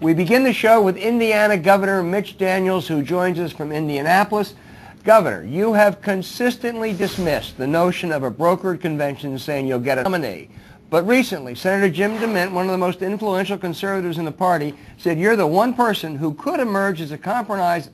We begin the show with Indiana Governor Mitch Daniels, who joins us from Indianapolis. Governor, you have consistently dismissed the notion of a brokered convention saying you'll get a nominee. But recently, Senator Jim DeMint, one of the most influential conservatives in the party, said you're the one person who could emerge as a compromise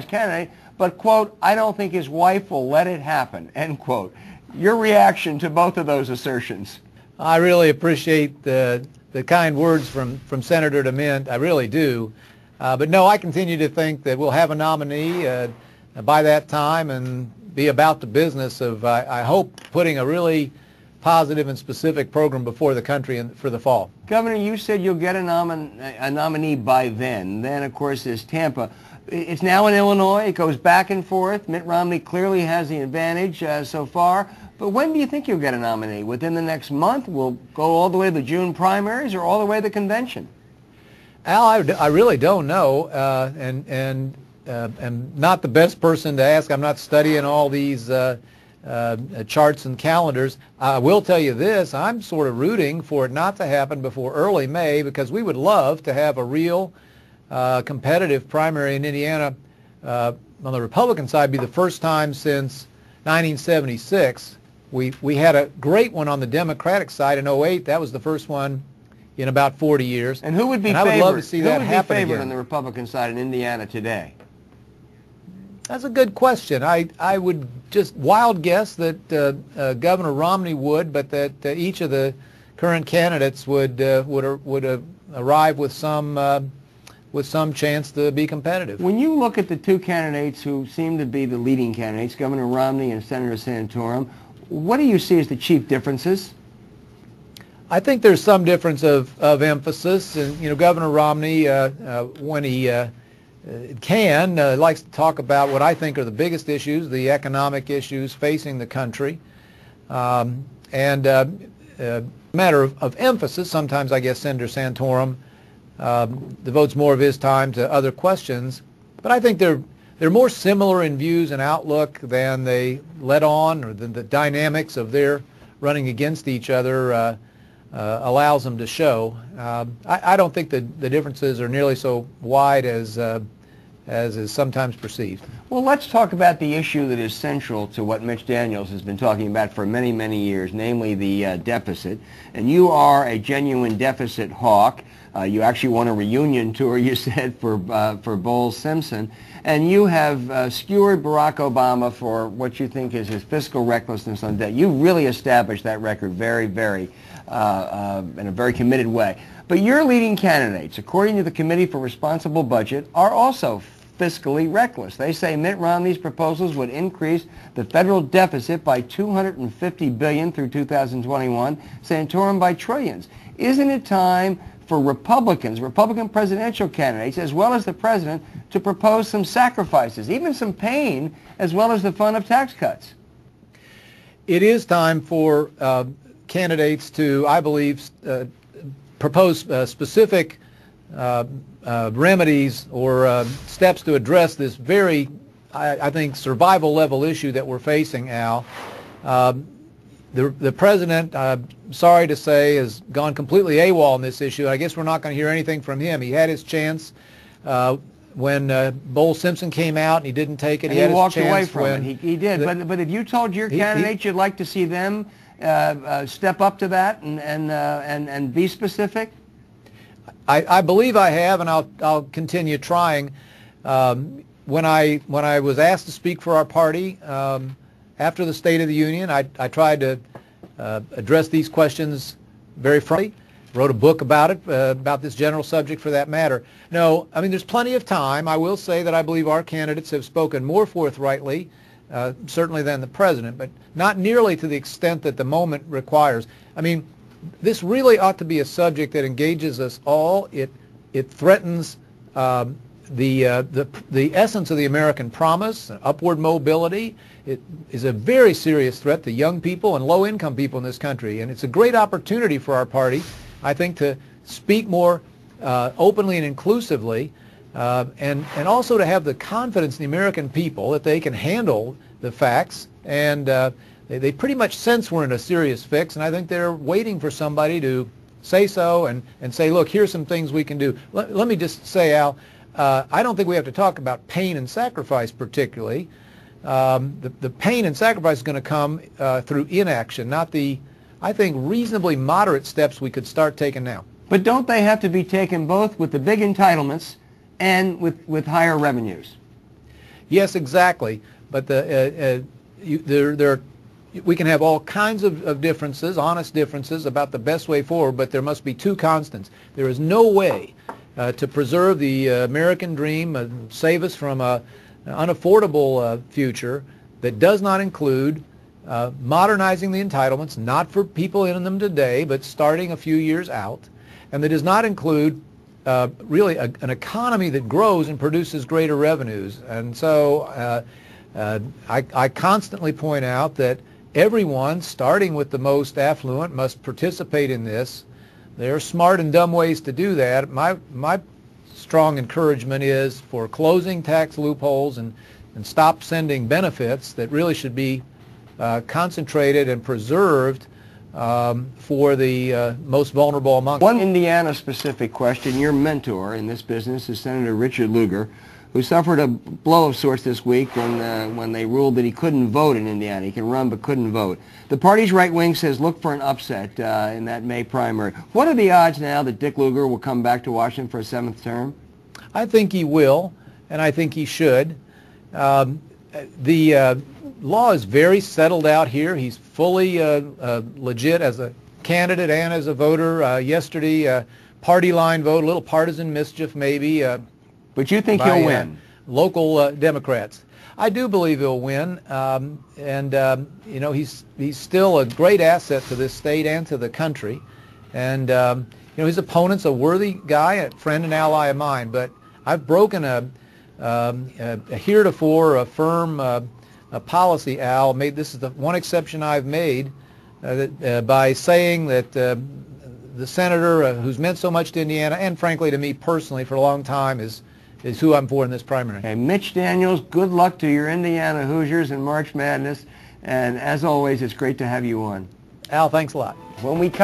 candidate, but, quote, I don't think his wife will let it happen, end quote. Your reaction to both of those assertions? I really appreciate the kind words from Senator DeMint. I really do. But no, I continue to think that we'll have a nominee by that time and be about the business of, I hope, putting a really positive and specific program before the country for the fall. Governor, you said you'll get a nominee by then. Then, of course, there's Tampa. It's now in Illinois. It goes back and forth. Mitt Romney clearly has the advantage so far. But when do you think you'll get a nominee? Within the next month? We'll go all the way to the June primaries or all the way to the convention? Al, I really don't know, and I'm not the best person to ask. I'm not studying all these charts and calendars. I will tell you this, I'm sort of rooting for it not to happen before early May because we would love to have a real competitive primary in Indiana on the Republican side. Be the first time since 1976. We had a great one on the Democratic side in '08. That was the first one in about 40 years. And who would be and favored? I would love to see that happen again. Who would be favored on the Republican side in Indiana today? That's a good question. I would just wild guess that Governor Romney would, but that each of the current candidates would arrive with some chance to be competitive. When you look at the two candidates who seem to be the leading candidates, Governor Romney and Senator Santorum, what do you see as the chief differences? I think there's some difference of emphasis, and Governor Romney, when he likes to talk about what I think are the biggest issues, the economic issues facing the country, and a matter of emphasis. Sometimes I guess Senator Santorum devotes more of his time to other questions, but I think they're more similar in views and outlook than they let on, or than the dynamics of their running against each other allows them to show. I don't think the differences are nearly so wide as is sometimes perceived. Well, let's talk about the issue that is central to what Mitch Daniels has been talking about for many, many years, namely the deficit. And you are a genuine deficit hawk. You actually won a reunion tour, you said, for Bowles Simpson. And you have skewered Barack Obama for what you think is his fiscal recklessness on debt. You really established that record very, very, in a very committed way. But your leading candidates, according to the Committee for Responsible Budget, are also fiscally reckless. They say Mitt Romney's proposals would increase the federal deficit by $250 billion through 2021, Santorum by trillions. Isn't it time for Republican presidential candidates, as well as the president, to propose some sacrifices, even some pain, as well as the fun of tax cuts? It is time for candidates to, I believe, propose specific remedies or steps to address this very, I think, survival level issue that we're facing, Al. The president, sorry to say, has gone completely AWOL on this issue. I guess we're not going to hear anything from him. He had his chance when Bowles Simpson came out, and he didn't take it. And he walked away from it. He did. But have you told your candidates you'd like to see them step up to that and be specific? I believe I have, and I'll continue trying. When I was asked to speak for our party after the State of the Union, I tried to address these questions very frankly. Wrote a book about it, about this general subject for that matter. No, I mean, there's plenty of time. I will say that I believe our candidates have spoken more forthrightly, certainly than the president, but not nearly to the extent that the moment requires. I mean, this really ought to be a subject that engages us all. It threatens the essence of the American promise, upward mobility. It is a very serious threat to young people and low-income people in this country, and it's a great opportunity for our party, I think, to speak more openly and inclusively, and also to have the confidence in the American people that they can handle the facts, and they pretty much sense we're in a serious fix, and I think they're waiting for somebody to say so and say, look, here's some things we can do. Let me just say, Al, I don't think we have to talk about pain and sacrifice particularly. The pain and sacrifice is going to come through inaction, not the, I think, reasonably moderate steps we could start taking now. But don't they have to be taken both with the big entitlements and with higher revenues? Yes, exactly. But we can have all kinds of differences, honest differences about the best way forward, but there must be two constants. There is no way to preserve the American dream and save us from an unaffordable future that does not include modernizing the entitlements, not for people in them today, but starting a few years out, and that does not include really an economy that grows and produces greater revenues. And so I constantly point out that everyone, starting with the most affluent, must participate in this. There are smart and dumb ways to do that. My strong encouragement is for closing tax loopholes and stop sending benefits that really should be concentrated and preserved for the most vulnerable among us. One Indiana-specific question. Your mentor in this business is Senator Richard Lugar, who suffered a blow of sorts this week when they ruled that he couldn't vote in Indiana. He can run but couldn't vote. The party's right wing says look for an upset in that May primary. What are the odds now that Dick Lugar will come back to Washington for a 7th term? I think he will, and I think he should. The law is very settled out here. He's fully legit as a candidate and as a voter. Yesterday, party line vote, a little partisan mischief maybe. But you think he'll win? Local Democrats. I do believe he'll win, you know, he's still a great asset to this state and to the country, and you know, his opponent's a worthy guy, a friend and ally of mine. But I've broken a heretofore a firm policy, Al. This is the one exception I've made by saying that the senator who's meant so much to Indiana and frankly to me personally for a long time is who I'm for in this primary. Okay, Mitch Daniels, good luck to your Indiana Hoosiers in March Madness, and as always, it's great to have you on. Al, thanks a lot. When we